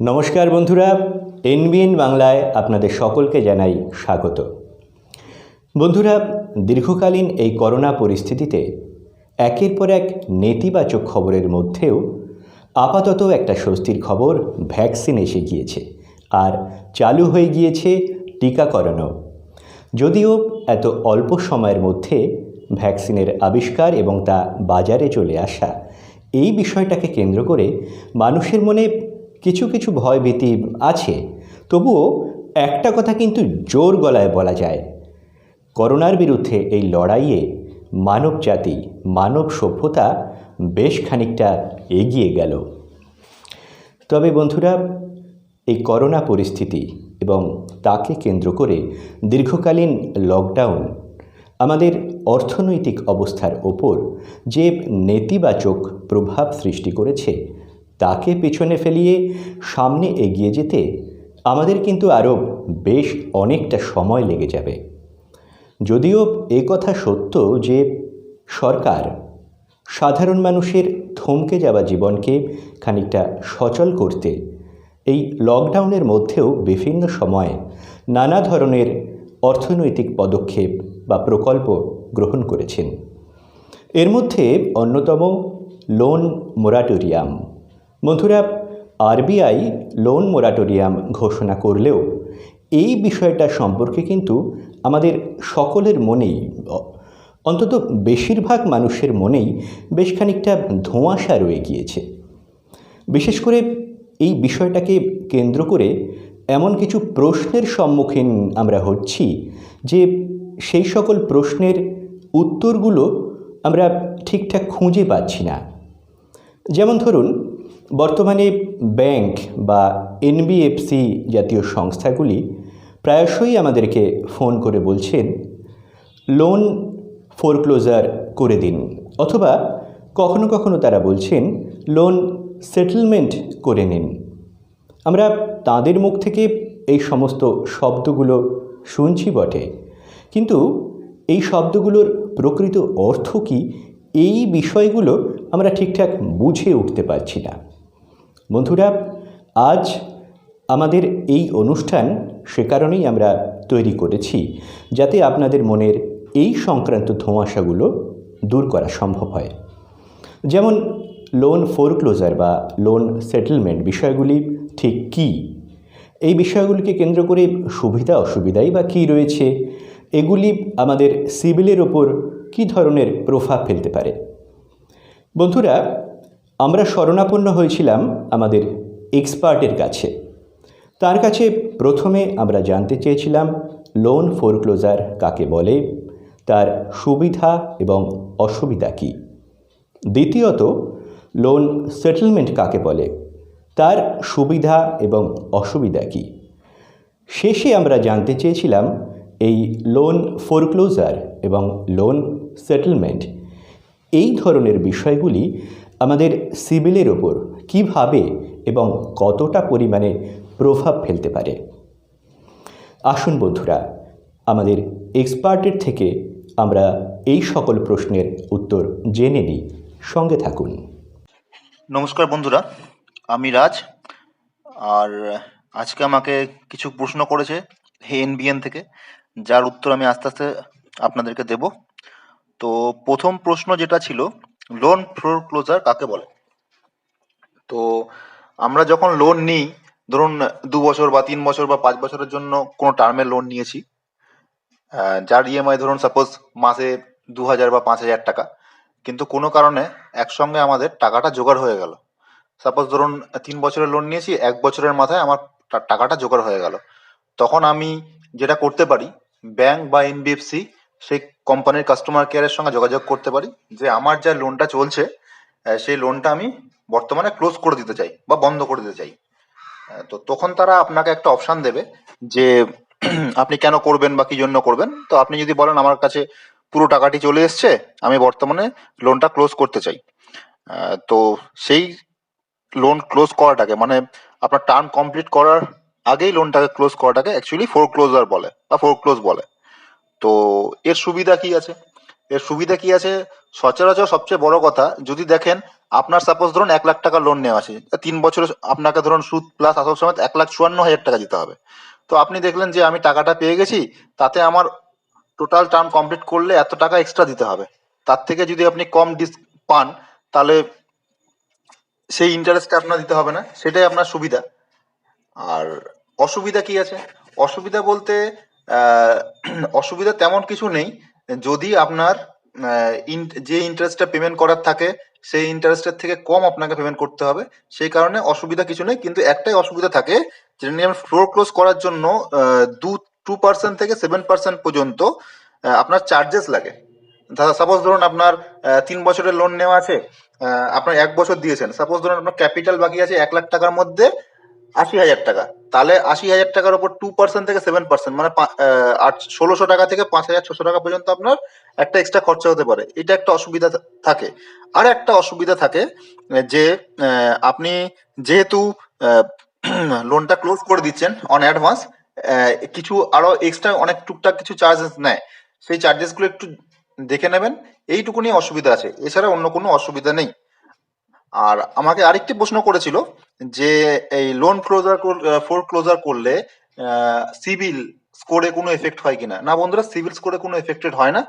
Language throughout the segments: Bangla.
নমস্কার বন্ধুরা, এনবিএন বাংলায় আপনাদের সকলকে জানাই স্বাগত। বন্ধুরা, দীর্ঘকালীন এই করোনা পরিস্থিতিতে একের পর এক নেতিবাচক খবরের মধ্যেও আপাতত একটা স্বস্তির খবর, ভ্যাকসিন এসে গিয়েছে আর চালু হয়ে গিয়েছে টিকাকরণও। যদিও এত অল্প সময়ের মধ্যে ভ্যাকসিনের আবিষ্কার এবং তা বাজারে চলে আসা, এই বিষয়টাকে কেন্দ্র করে মানুষের মনে কিছু কিছু ভয়ভীতি আছে। তবুও একটা কথা কিন্তু জোর গলায় বলা যায়, করোনার বিরুদ্ধে এই লড়াইয়ে মানব জাতি, মানব সভ্যতা বেশ খানিকটা এগিয়ে গেল। তবে বন্ধুরা, এই করোনা পরিস্থিতি এবং তাকে কেন্দ্র করে দীর্ঘকালীন লকডাউন আমাদের অর্থনৈতিক অবস্থার ওপর যে নেতিবাচক প্রভাব সৃষ্টি করেছে, তাকে পেছনে ফেলিয়ে সামনে এগিয়ে যেতে আমাদের কিন্তু আরও বেশ অনেকটা সময় লেগে যাবে। যদিও এ কথা সত্য যে সরকার সাধারণ মানুষের থমকে যাওয়া জীবনকে খানিকটা সচল করতে এই লকডাউনের মধ্যেও বিভিন্ন সময়ে নানা ধরনের অর্থনৈতিক পদক্ষেপ বা প্রকল্প গ্রহণ করেছেন। এর মধ্যে অন্যতম লোন মোরাটোরিয়াম। বন্ধুরা, আরবিআই লোন মোরাটোরিয়াম ঘোষণা করলেও এই বিষয়টা সম্পর্কে কিন্তু আমাদের সকলের মনেই, অন্তত বেশিরভাগ মানুষের মনেই বেশ খানিকটা ধোঁয়াশা রয়ে গিয়েছে। বিশেষ করে এই বিষয়টাকে কেন্দ্র করে এমন কিছু প্রশ্নের সম্মুখীন আমরা হচ্ছি যে সেই সকল প্রশ্নের উত্তরগুলো আমরা ঠিকঠাক খুঁজে পাচ্ছি না। যেমন ধরুন, বর্তমানে ব্যাংক বা এনবিএফসি জাতীয় সংস্থাগুলি প্রায়শই আমাদেরকে ফোন করে বলছেন লোন ফোরক্লোজার করে দিন, অথবা কখনো কখনো তারা বলছেন লোন সেটেলমেন্ট করে নিন। আমরা তাদের মুখ থেকে এই সমস্ত শব্দগুলো শুনছি বটে, কিন্তু এই শব্দগুলোর প্রকৃত অর্থ কী, এই বিষয়গুলো আমরা ঠিকঠাক বুঝে উঠতে পারছি না। বন্ধুরা, আজ আমাদের এই অনুষ্ঠান সে কারণেই আমরা তৈরি করেছি, যাতে আপনাদের মনের এই সংক্রান্ত ধোঁয়াশাগুলো দূর করা সম্ভব হয়। যেমন লোন ফোরক্লোজার বা লোন সেটেলমেন্ট বিষয়গুলি ঠিক কী, এই বিষয়গুলিকে কেন্দ্র করে সুবিধা অসুবিধাই বা কী রয়েছে, এগুলি আমাদের সিভিলের ওপর কী ধরনের প্রভাব ফেলতে পারে। বন্ধুরা, আমরা শরণাপন্ন হয়েছিলাম আমাদের এক্সপার্টের কাছে। তার কাছে প্রথমে আমরা জানতে চেয়েছিলাম লোন ফোরক্লোজার কাকে বলে, তার সুবিধা এবং অসুবিধা কী। দ্বিতীয়ত, লোন সেটেলমেন্ট কাকে বলে, তার সুবিধা এবং অসুবিধা কী। শেষে আমরা জানতে চেয়েছিলাম এই লোন ফোরক্লোজার এবং লোন সেটেলমেন্ট, এই ধরনের বিষয়গুলি আমাদের সিভিলের ওপর কীভাবে এবং কতটা পরিমাণে প্রভাব ফেলতে পারে। আসুন বন্ধুরা, আমাদের এক্সপার্টের থেকে আমরা এই সকল প্রশ্নের উত্তর জেনে নিই। সঙ্গে থাকুন। নমস্কার বন্ধুরা, আমি রাজ। আর আজকে আমাকে কিছু প্রশ্ন করেছে এনবিএন থেকে, যার উত্তর আমি আস্তে আস্তে আপনাদেরকে দেব। তো প্রথম প্রশ্ন যেটা ছিল, লোন ফোরক্লোজার কাকে বলে। তো আমরা যখন লোন নিই, ধরুন 2 বছর বা 3 বছর বা 5 বছরের জন্য কোনো টার্মের লোন নিয়েছি, যার ইএমআই ধরুন সাপোজ মাসে 2000 বা 5000 টাকা, কিন্তু কোনো কারণে একসঙ্গে আমাদের টাকাটা জোগাড় হয়ে গেল। সাপোজ ধরুন 3 বছরের লোন নিয়েছি, 1 বছরের মাথায় আমার টাকাটা জোগাড় হয়ে গেল। তখন আমি যেটা করতে পারি, ব্যাংক বা এনবিএফসি সেই কোম্পানির কাস্টমার কেয়ারের সঙ্গে যোগাযোগ করতে পারি যে আমার যা লোনটা চলছে সেই লোনটা আমি বর্তমানে ক্লোজ করে দিতে চাই বা বন্ধ করে দিতে চাই। তো তখন তারা আপনাকে একটা অপশান দেবে যে আপনি কেন করবেন বা কি জন্য করবেন। তো আপনি যদি বলেন আমার কাছে পুরো টাকাটি চলে এসছে, আমি বর্তমানে লোনটা ক্লোজ করতে চাই, তো সেই লোন ক্লোজ করাটাকে, মানে আপনার টার্ম কমপ্লিট করার আগেই লোনটাকে ক্লোজ করাটাকে অ্যাকচুয়ালি ফোরক্লোজার বলে বা ফোরক্লোজ বলে। তো এর সুবিধা কি আছে, এর সুবিধা কি আছে? সচরাচর সবচেয়ে বড় কথা, যদি দেখেন আপনার সাপোজ ধরুন 1 লাখ টাকা লোন নেওয়া আছে, 3 বছরে আপনাকে ধরুন সুদ প্লাস আসল সমেত 1,54,000 টাকা দিতে হবে। তো আপনি দেখলেন যে আমি টাকাটা পেয়ে গেছি, তাতে আমার টোটাল টার্ম কমপ্লিট করলে এত টাকা এক্সট্রা দিতে হবে। তার থেকে যদি আপনি কম পান, তাহলে সেই ইন্টারেস্টটা আপনার দিতে হবে না, সেটাই আপনার সুবিধা। আর অসুবিধা কি আছে? অসুবিধা বলতে আহ, অসুবিধা তেমন কিছু নেই। যদি আপনার যে ইন্টারেস্টটা পেমেন্ট করার থাকে সেই ইন্টারেস্টের থেকে কম আপনাকে পেমেন্ট করতে হবে, সেই কারণে অসুবিধা কিছু নেই। কিন্তু একটাই অসুবিধা থাকে, যেটা নিয়ে ফ্লোর ক্লোজ করার জন্য 2% থেকে 7% পর্যন্ত আপনার চার্জেস লাগে। সাপোজ ধরুন আপনার 3 বছরের লোন নেওয়া আছে, আপনার 1 বছর দিয়েছেন, সাপোজ ধরুন আপনার ক্যাপিটাল বাকি আছে 1 লাখ টাকার মধ্যে 80,000 টাকা, তাহলে 80,000 টাকার উপর 2% থেকে 7%, মানে 1,600 টাকা থেকে 5,600 টাকা পর্যন্ত আপনার একটা এক্সট্রা খরচা হতে পারে। এটা একটা অসুবিধা থাকে। আর একটা অসুবিধা থাকে যে আপনি যেহেতু লোনটা ক্লোজ করে দিচ্ছেন অন অ্যাডভান্স, কিছু আরো এক্সট্রা অনেক টুকটাক কিছু চার্জেস নেয়, সেই চার্জেস গুলো একটু দেখে নেবেন। এইটুকুনি অসুবিধা আছে, এছাড়া অন্য কোনো অসুবিধা নেই। আর আমাকে আরেকটি প্রশ্ন করেছিল যে এই লোন ক্লোজার করলে সিভিল স্কোরে কোনো এফেক্ট হয় কিনা। না বন্ধুরা, সিভিল স্কোরে কোনো এফেক্টেড হয় না,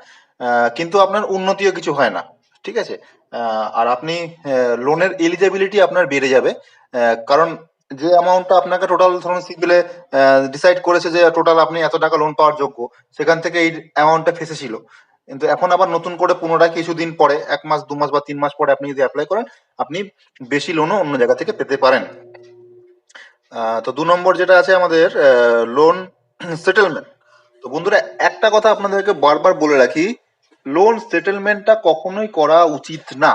কিন্তু আপনার উন্নতিও কিছু হয় না, ঠিক আছে। আর আপনি লোনের এলিজিবিলিটি আপনার বেড়ে যাবে, কারণ যে অ্যামাউন্টটা আপনাকে টোটাল ধরুন সিভিলে ডিসাইড করেছে যে টোটাল আপনি এত টাকা লোন পাওয়ার যোগ্য, সেখান থেকে এই অ্যামাউন্টটা ফেসেছিল। কিন্তু এখন আবার নতুন করে পুনরায় কিছুদিন পরে, 1 মাস 2 মাস বা 3 মাস পরে আপনি যদি অ্যাপ্লাই করেন, আপনি বেশি লোনও অন্য জায়গা থেকে পেতে পারেন। তো 2 নম্বর যেটা আছে আমাদের লোন সেটেলমেন্ট। তো বন্ধুরা, একটা কথা আপনাদেরকে বারবার বলে রাখি, লোন সেটেলমেন্টটা কখনোই করা উচিত না।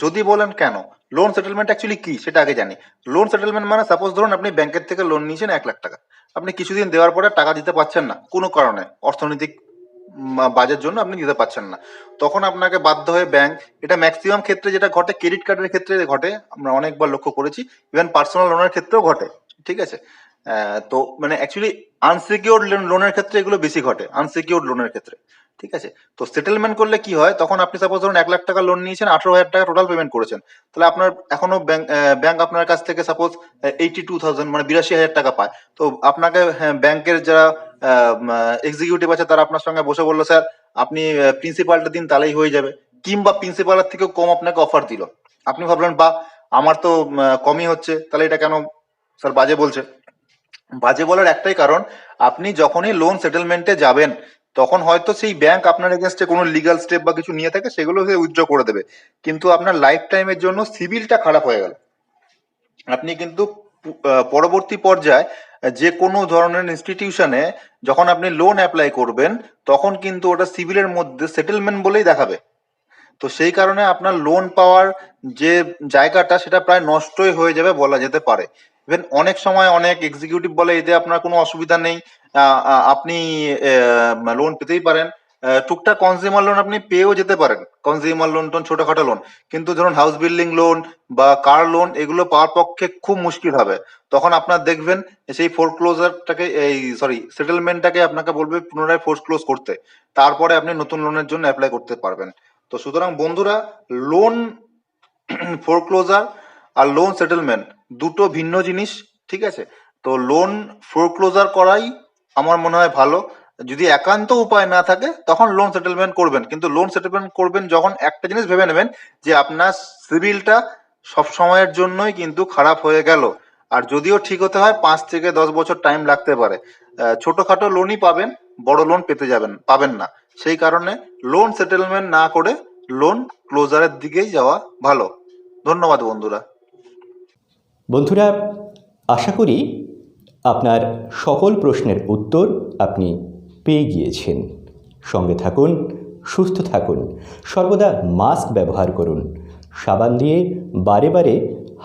যদি বলেন কেন, লোন সেটেলমেন্ট অ্যাকচুয়ালি কি সেটা আগে জানি। লোন সেটেলমেন্ট মানে সাপোজ ধরুন আপনি ব্যাংকের থেকে লোন নিয়েছেন 1 লাখ টাকা, আপনি কিছুদিন দেওয়ার পরে টাকা দিতে পারছেন না কোনো কারণে, অর্থনৈতিক বাজের জন্য আপনি দিতে পারছেন না, তখন আপনাকে বাধ্য হয়ে ব্যাংক, এটা ম্যাক্সিমাম ক্ষেত্রে যেটা ঘটে ক্রেডিট কার্ডের ক্ষেত্রে ঘটে, আমরা অনেকবার লক্ষ্য করেছি, ইভেন পার্সোনাল লোনের ক্ষেত্রেও ঘটে, ঠিক আছে। তো মানে অ্যাকচুয়ালি আনসিকিউরড লোনের ক্ষেত্রে এগুলো বেশি ঘটে, আনসিকিউরড লোনের ক্ষেত্রে, ঠিক আছে। তো সেটেলমেন্ট করলে কি হয়, তখন আপনি সাপোজ ধরুন 1 লাখ টাকা লোন নিয়েছেন, 18,000 টাকা টোটাল পেমেন্ট করেছেন, তাহলে আপনার এখনো ব্যাংক আপনার কাছ থেকে সাপোজ 82,000 মানে 82,000 টাকা পায়। তো আপনাকে ব্যাংকের যারা এক্সিকিউটিভ আছে তারা আপনার সঙ্গে বসে বললো, স্যার আপনি প্রিন্সিপালটা দিন তাহলেই হয়ে যাবে, কিংবা প্রিন্সিপালের থেকেও কম আপনাকে অফার দিল, আপনি ভাবলেন বা আমার তো কমই হচ্ছে, তাহলে এটা কেন স্যার বাজে বলছে। বাজে বলার একটাই কারণ, আপনি যখনই লোন সেটেলমেন্টে যাবেন তখন হয়তো সেই ব্যাংক আপনার এগেনস্টে কোনো লিগাল স্টেপ বা কিছু নিয়ে থাকে, সেগুলো সে উইথড্র করে দেবে, কিন্তু আপনার লাইফ টাইমের জন্য সিভিলটা খারাপ হয়ে গেল। আপনি কিন্তু পরবর্তী পর্যায়ে যে কোনো ধরনের ইনস্টিটিউশনে যখন আপনি লোন অ্যাপ্লাই করবেন, তখন কিন্তু ওটা সিভিলের মধ্যে সেটেলমেন্ট বলেই দেখাবে। তো সেই কারণে আপনার লোন পাওয়ার যে জায়গাটা সেটা প্রায় নষ্টই হয়ে যাবে বলা যেতে পারে। ইভেন অনেক সময় অনেক এক্সিকিউটিভ বলে এতে আপনার কোনো অসুবিধা নেই, আপনি লোন পেতেই পারেন। টুকটাক কনজিউমার লোন আপনি পেয়েও যেতে পারেন, কনজিউমার লোন টোন ছোটখাটো লোন, কিন্তু ধরুন হাউস বিল্ডিং লোন বা কার লোন এগুলো পাওয়ার পক্ষে খুব মুশকিল হবে। তখন আপনার দেখবেন সেই ফোরক্লোজারটাকে, এই সরি সেটেলমেন্টটাকে আপনাকে বলবে পুনরায় ফোরক্লোজ করতে, তারপরে আপনি নতুন লোনের জন্য অ্যাপ্লাই করতে পারবেন। তো সুতরাং বন্ধুরা, লোন ফোরক্লোজার আর লোন সেটেলমেন্ট দুটো ভিন্ন জিনিস, ঠিক আছে। তো লোন ফোরক্লোজার করাই আমার মনে হয় ভালো। যদি একান্ত উপায় না থাকে তখন লোন সেটেলমেন্ট করবেন, কিন্তু লোন সেটেলমেন্ট করবেন যখন একটা জিনিস ভেবে নেবেন যে আপনার সিভিলটা সব সময়ের জন্যই কিন্তু খারাপ হয়ে গেল। আর যদিও ঠিক হতে হয় 5 থেকে 10 বছর টাইম লাগতে পারে, ছোটখাটো লোনই পাবেন, বড় লোন পাবেন না। সেই কারণে লোন সেটেলমেন্ট না করে লোন ক্লোজারের দিকেই যাওয়া ভালো। ধন্যবাদ বন্ধুরা। বন্ধুরা, আশা করি আপনার সকল প্রশ্নের উত্তর আপনি পেয়ে গিয়েছেন। সঙ্গে থাকুন, সুস্থ থাকুন, সর্বদা মাস্ক ব্যবহার করুন, সাবান দিয়ে বারে বারে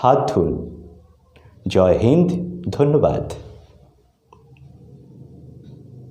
হাত ধুন। জয় হিন্দ, ধন্যবাদ।